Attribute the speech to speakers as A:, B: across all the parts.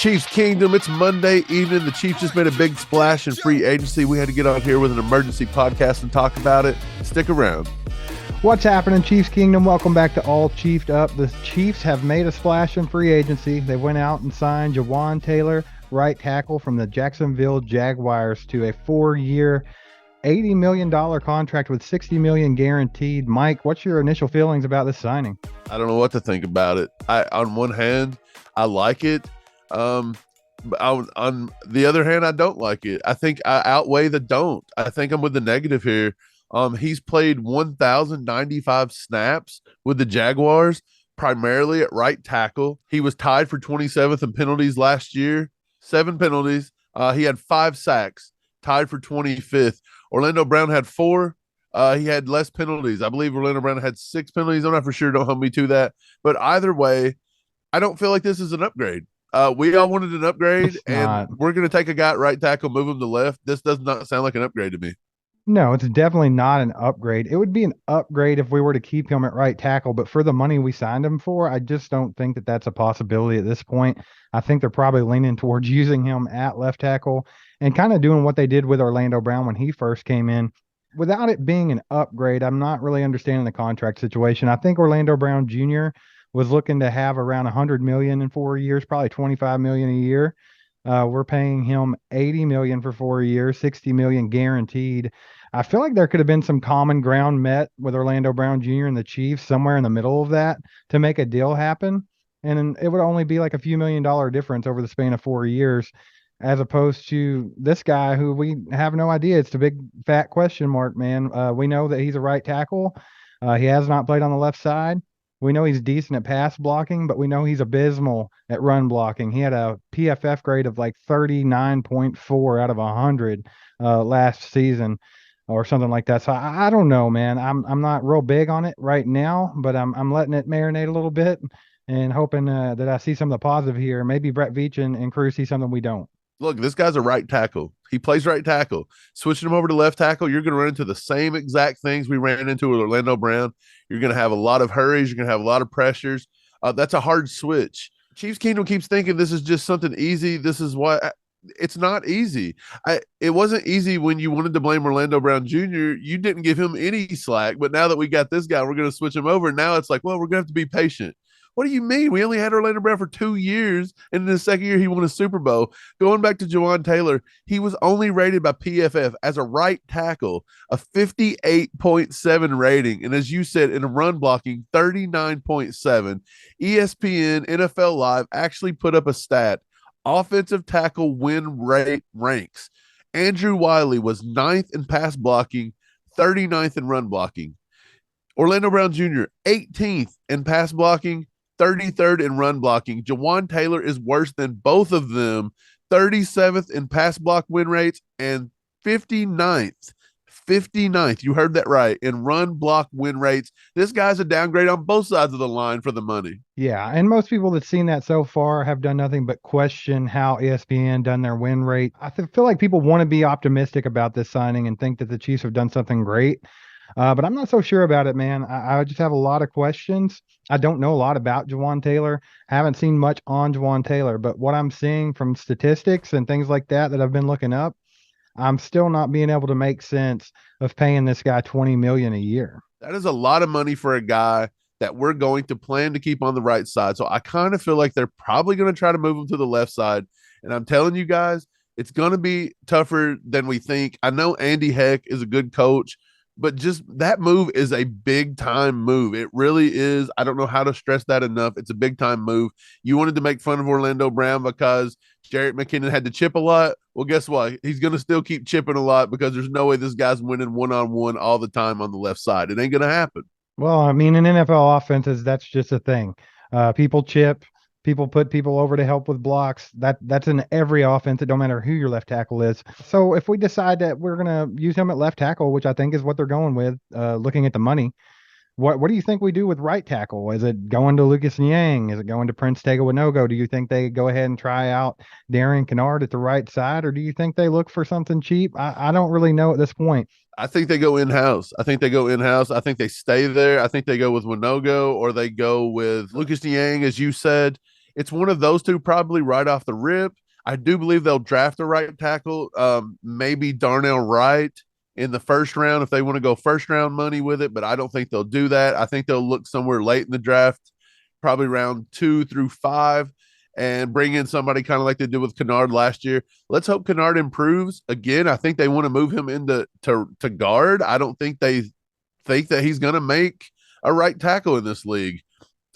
A: Chiefs Kingdom, it's Monday evening. The Chiefs just made a big splash in free agency. We had to get on here with an emergency podcast and talk about it. Stick around.
B: What's happening, Chiefs Kingdom? Welcome back to All Chiefed Up. The Chiefs have made a splash in free agency. They went out and signed Jawaan Taylor, right tackle from the Jacksonville Jaguars, to a 4-year, $80 million contract with $60 million guaranteed. Mike, what's your initial feelings about this signing?
A: I don't know what to think about it. On one hand, I like it. But on the other hand, I don't like it. I think I outweigh the don't. I think I'm with the negative here. He's played 1,095 snaps with the Jaguars, primarily at right tackle. He was tied for 27th in penalties last year, 7 penalties. He had 5 sacks, tied for 25th. Orlando Brown had 4. He had less penalties. I believe Orlando Brown had 6 penalties. I'm not for sure. Don't hold me to that. But either way, I don't feel like this is an upgrade. We all wanted an upgrade, and we're going to take a guy at right tackle, move him to left. This does not sound like an upgrade to me.
B: No, it's definitely not an upgrade. It would be an upgrade if we were to keep him at right tackle, but for the money we signed him for, I just don't think that that's a possibility at this point. I think they're probably leaning towards using him at left tackle and kind of doing what they did with Orlando Brown when he first came in. Without it being an upgrade, I'm not really understanding the contract situation. I think Orlando Brown Jr. was looking to have around $100 million in 4 years, probably $25 million a year. We're paying him $80 million for 4 years, $60 million guaranteed. I feel like there could have been some common ground met with Orlando Brown Jr. and the Chiefs somewhere in the middle of that to make a deal happen. And it would only be like a few $1 million difference over the span of 4 years, as opposed to this guy who we have no idea. It's the big fat question mark, man. We know that he's a right tackle. He has not played on the left side. We know he's decent at pass blocking, but we know he's abysmal at run blocking. He had a PFF grade of like 39.4 out of 100 last season or something like that. So I don't know, man. I'm not real big on it right now, but I'm letting it marinate a little bit and hoping that I see some of the positive here. Maybe Brett Veach and crew see something we don't.
A: Look, this guy's a right tackle. He plays right tackle. Switching him over to left tackle, you're going to run into the same exact things we ran into with Orlando Brown. You're going to have a lot of hurries. You're going to have a lot of pressures. That's a hard switch. Chiefs Kingdom keeps thinking this is just something easy. This is what it's not easy. It wasn't easy when you wanted to blame Orlando Brown Jr. You didn't give him any slack, but now that we got this guy, we're going to switch him over. Now it's like, well, we're going to have to be patient. What do you mean? We only had Orlando Brown for 2 years, and in the second year, he won a Super Bowl. Going back to Jawaan Taylor, he was only rated by PFF as a right tackle, a 58.7 rating. And as you said, in a run blocking, 39.7. ESPN, NFL Live actually put up a stat. Offensive tackle win rate ranks. Andrew Wiley was 9th in pass blocking, 39th in run blocking. Orlando Brown Jr., 18th in pass blocking, 33rd in run blocking. Jawaan Taylor is worse than both of them, 37th in pass block win rates and 59th. You heard that right, in run block win rates. This guy's a downgrade on both sides of the line for the money.
B: Yeah, and most people that's seen that so far have done nothing but question how ESPN done their win rate. I feel like people want to be optimistic about this signing and think that the Chiefs have done something great. But I'm not so sure about it, man. I just have a lot of questions. I don't know a lot about Jawaan Taylor. Haven't seen much on Jawaan Taylor, but what I'm seeing from statistics and things like that I've been looking up, I'm still not being able to make sense of paying this guy $20 million a year.
A: That is a lot of money for a guy that we're going to plan to keep on the right side. So I kind of feel like they're probably going to try to move him to the left side. And I'm telling you guys, it's going to be tougher than we think. I know Andy Heck is a good coach, but just that move is a big time move. It really is. I don't know how to stress that enough. It's a big time move. You wanted to make fun of Orlando Brown because Jerick McKinnon had to chip a lot. Well, guess what? He's going to still keep chipping a lot because there's no way this guy's winning one-on-one all the time on the left side. It ain't going to happen.
B: Well, I mean, in NFL offenses, that's just a thing. People chip. People put people over to help with blocks. That's in every offense. It don't matter who your left tackle is. So if we decide that we're going to use him at left tackle, which I think is what they're going with, looking at the money, what do you think we do with right tackle? Is it going to Lucas Niang? Is it going to Prince Tega-Winogo? Do you think they go ahead and try out Darian Kennard at the right side, or do you think they look for something cheap? I don't really know at this point.
A: I think they go in-house. I think they stay there. I think they go with Winogo or they go with Lucas Niang, as you said. It's one of those two probably right off the rip. I do believe they'll draft a right tackle, maybe Darnell Wright in the first round if they want to go first round money with it, but I don't think they'll do that. I think they'll look somewhere late in the draft, probably round 2 through 5, and bring in somebody kind of like they did with Kennard last year. Let's hope Kennard improves. Again, I think they want to move him into to guard. I don't think they think that he's going to make a right tackle in this league.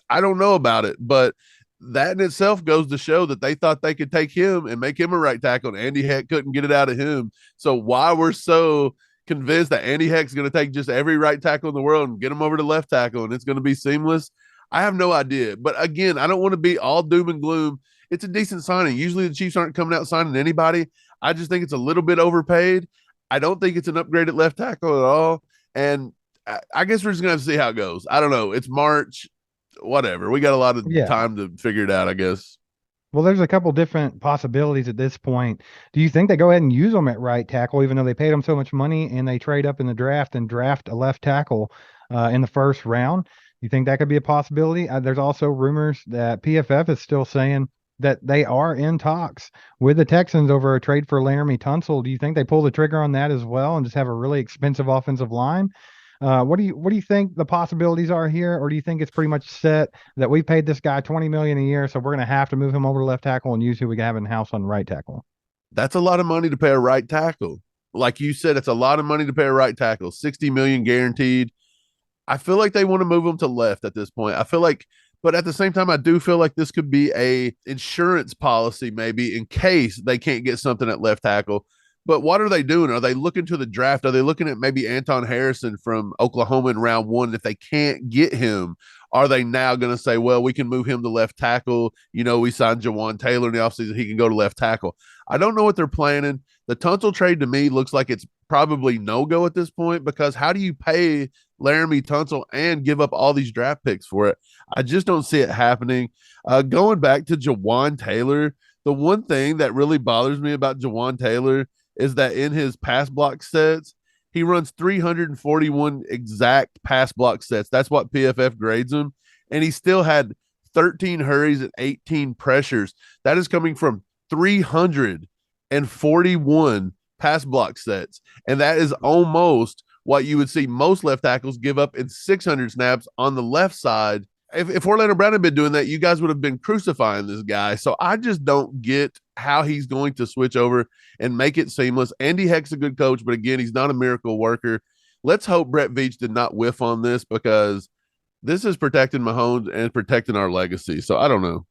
A: I don't know about it, but that in itself goes to show that they thought they could take him and make him a right tackle, and Andy Heck couldn't get it out of him. So why we're so convinced that Andy Heck's going to take just every right tackle in the world and get him over to left tackle and it's going to be seamless, I have no idea. But again, I don't want to be all doom and gloom. It's a decent signing. Usually the Chiefs aren't coming out signing anybody. I just think it's a little bit overpaid. I don't think it's an upgrade at left tackle at all. And I guess we're just going to have to see how it goes. I don't know. It's March, whatever. We got a lot of
B: Yeah.
A: time to figure it out, I guess.
B: Well, there's a couple different possibilities at this point. Do you think they go ahead and use them at right tackle, even though they paid them so much money and they trade up in the draft and draft a left tackle in the first round? You think that could be a possibility? There's also rumors that PFF is still saying that they are in talks with the Texans over a trade for Laramie Tunsil. Do you think they pull the trigger on that as well and just have a really expensive offensive line? What do you think the possibilities are here, or do you think it's pretty much set that we paid this guy 20 million a year, so we're going to have to move him over to left tackle and use who we have in house on right tackle?
A: That's a lot of money to pay a right tackle. Like you said, it's a lot of money to pay a right tackle. 60 million guaranteed. I feel like they want to move him to left at this point. I feel like, but at the same time, I do feel like this could be a insurance policy maybe in case they can't get something at left tackle. But what are they doing? Are they looking to the draft? Are they looking at maybe Anton Harrison from Oklahoma in round 1? If they can't get him, are they now going to say, well, we can move him to left tackle? You know, we signed Jawaan Taylor in the offseason. He can go to left tackle. I don't know what they're planning. The Tunsil trade to me looks like it's probably no go at this point, because how do you pay Laramie Tunsil and give up all these draft picks for it? I just don't see it happening. Going back to Jawaan Taylor, the one thing that really bothers me about Jawaan Taylor is that in his pass block sets, he runs 341 exact pass block sets. That's what PFF grades him. And he still had 13 hurries and 18 pressures. That is coming from 341 pass block sets. And that is almost what you would see most left tackles give up in 600 snaps on the left side. If Orlando Brown had been doing that, you guys would have been crucifying this guy. So I just don't get how he's going to switch over and make it seamless. Andy Heck's a good coach, but again, he's not a miracle worker. Let's hope Brett Veach did not whiff on this, because this is protecting Mahomes and protecting our legacy. So I don't know.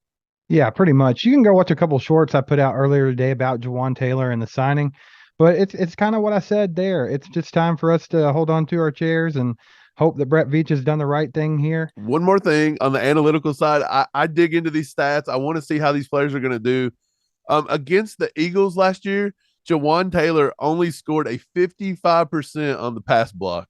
B: Yeah, pretty much. You can go watch a couple shorts I put out earlier today about Jawaan Taylor and the signing, but it's kind of what I said there. It's just time for us to hold on to our chairs and hope that Brett Veach has done the right thing here.
A: One more thing on the analytical side, I dig into these stats. I want to see how these players are going to do. Against the Eagles last year, Jawaan Taylor only scored a 55% on the pass block.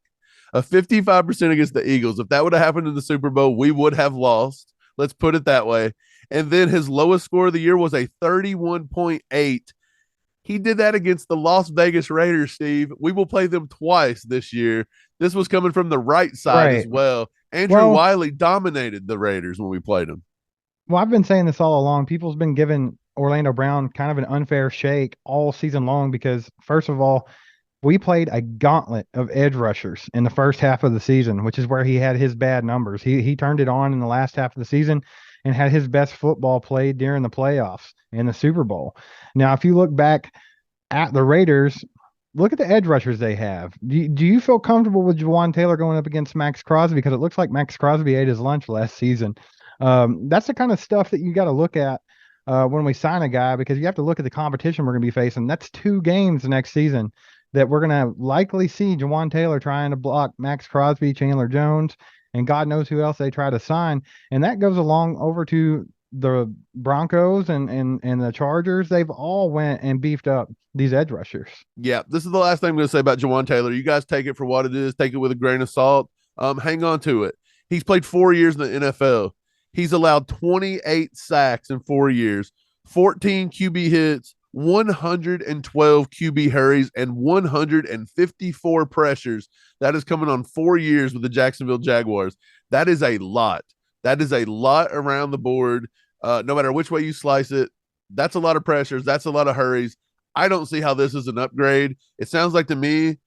A: A 55% against the Eagles. If that would have happened in the Super Bowl, we would have lost. Let's put it that way. And then his lowest score of the year was a 31.8. He did that against the Las Vegas Raiders, Steve. We will play them twice this year. This was coming from the right side as
B: Right.
A: well. Andrew
B: Well,
A: Wiley dominated the Raiders when we played them.
B: well, I've been saying this all along. People's been giving Orlando Brown kind of an unfair shake all season long because, first of all, we played a gauntlet of edge rushers in the first half of the season, which is where he had his bad numbers. He turned it on in the last half of the season and had his best football played during the playoffs and the Super Bowl. Now, if you look back at the Raiders, look at the edge rushers they have. Do you feel comfortable with Jawaan Taylor going up against Max Crosby? Because it looks like Max Crosby ate his lunch last season. That's the kind of stuff that you got to look at when we sign a guy, because you have to look at the competition we're going to be facing. That's 2 games next season that we're going to likely see Jawaan Taylor trying to block Max Crosby, Chandler Jones, and God knows who else they try to sign. And that goes along over to the Broncos and the Chargers. They've all went and beefed up these edge rushers.
A: Yeah, this is the last thing I'm going to say about Jawaan Taylor. You guys take it for what it is. Take it with a grain of salt. Hang on to it. He's played 4 years in the NFL. He's allowed 28 sacks in 4 years, 14 QB hits, 112 QB hurries, and 154 pressures. That is coming on 4 years with the Jacksonville Jaguars. That is a lot. That is a lot around the board. No matter which way you slice it, that's a lot of pressures. That's a lot of hurries. I don't see how this is an upgrade. It sounds like to me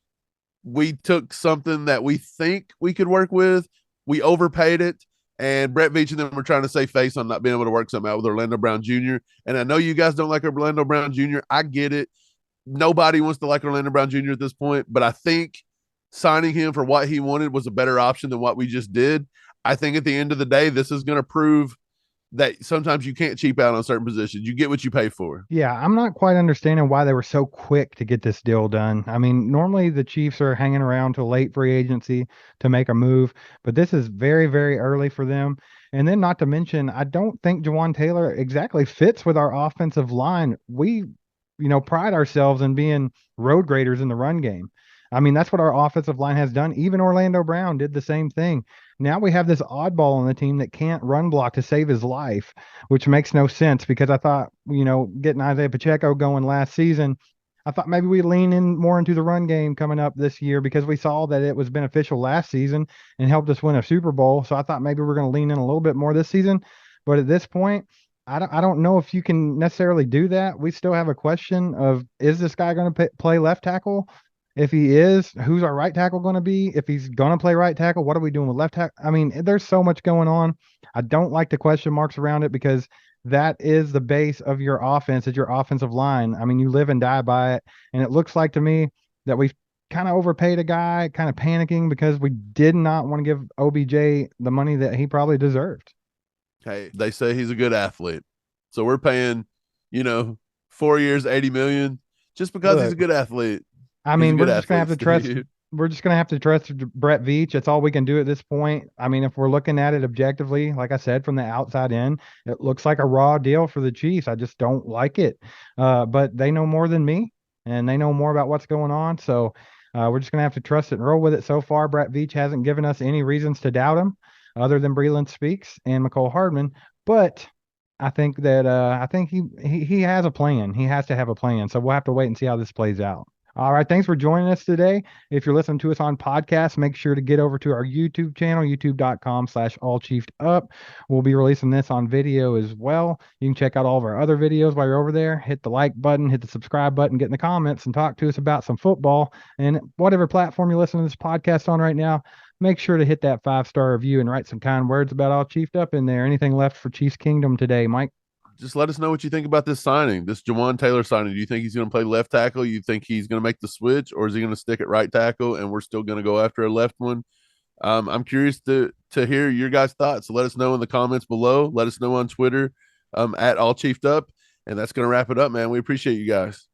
A: we took something that we think we could work with, we overpaid it, and Brett Veach and them were trying to save face on not being able to work something out with Orlando Brown Jr. And I know you guys don't like Orlando Brown Jr. I get it. Nobody wants to like Orlando Brown Jr. at this point, but I think signing him for what he wanted was a better option than what we just did. I think at the end of the day, this is going to prove that sometimes you can't cheap out on certain positions. You get what you pay for.
B: Yeah, I'm not quite understanding why they were so quick to get this deal done. I mean, normally the Chiefs are hanging around till late free agency to make a move, but this is very, very early for them. And then, not to mention, I don't think Jawaan Taylor exactly fits with our offensive line. We, pride ourselves in being road graders in the run game. I mean, that's what our offensive line has done. Even Orlando Brown did the same thing. Now we have this oddball on the team that can't run block to save his life, which makes no sense because I thought, getting Isaiah Pacheco going last season, I thought maybe we'd lean in more into the run game coming up this year because we saw that it was beneficial last season and helped us win a Super Bowl. So I thought maybe we're going to lean in a little bit more this season. But at this point, I don't know if you can necessarily do that. We still have a question of, is this guy going to play left tackle? If he is, who's our right tackle going to be? If he's going to play right tackle, what are we doing with left tackle? I mean, there's so much going on. I don't like the question marks around it because that is the base of your offense, is your offensive line. I mean, you live and die by it. And it looks like to me that we've kind of overpaid a guy, kind of panicking because we did not want to give OBJ the money that he probably deserved.
A: Hey, they say he's a good athlete. So we're paying, 4 years, 80 million just because he's a
B: Look,
A: good athlete.
B: I
A: He's a
B: mean,
A: good athlete, Steve.
B: we're just gonna have to trust Brett Veach. That's all we can do at this point. I mean, if we're looking at it objectively, like I said, from the outside in, it looks like a raw deal for the Chiefs. I just don't like it. But they know more than me, and they know more about what's going on. So we're just gonna have to trust it and roll with it. So far, Brett Veach hasn't given us any reasons to doubt him, other than Breland Speaks and McCole Hardman. But I think he has a plan. He has to have a plan. So we'll have to wait and see how this plays out. All right. Thanks for joining us today. If you're listening to us on podcast, make sure to get over to our YouTube channel, youtube.com/allchiefdup. We'll be releasing this on video as well. You can check out all of our other videos while you're over there. Hit the like button, hit the subscribe button, get in the comments and talk to us about some football. And whatever platform you're listening to this podcast on right now, make sure to hit that 5-star review and write some kind words about All Chiefed Up in there. Anything left for Chiefs Kingdom today, Mike?
A: Just let us know what you think about this signing, this Jawaan Taylor signing. Do you think he's going to play left tackle? You think he's going to make the switch, or is he going to stick at right tackle and we're still going to go after a left one? I'm curious to hear your guys' thoughts. So let us know in the comments below. Let us know on Twitter at All Chiefed Up. And that's going to wrap it up, man. We appreciate you guys.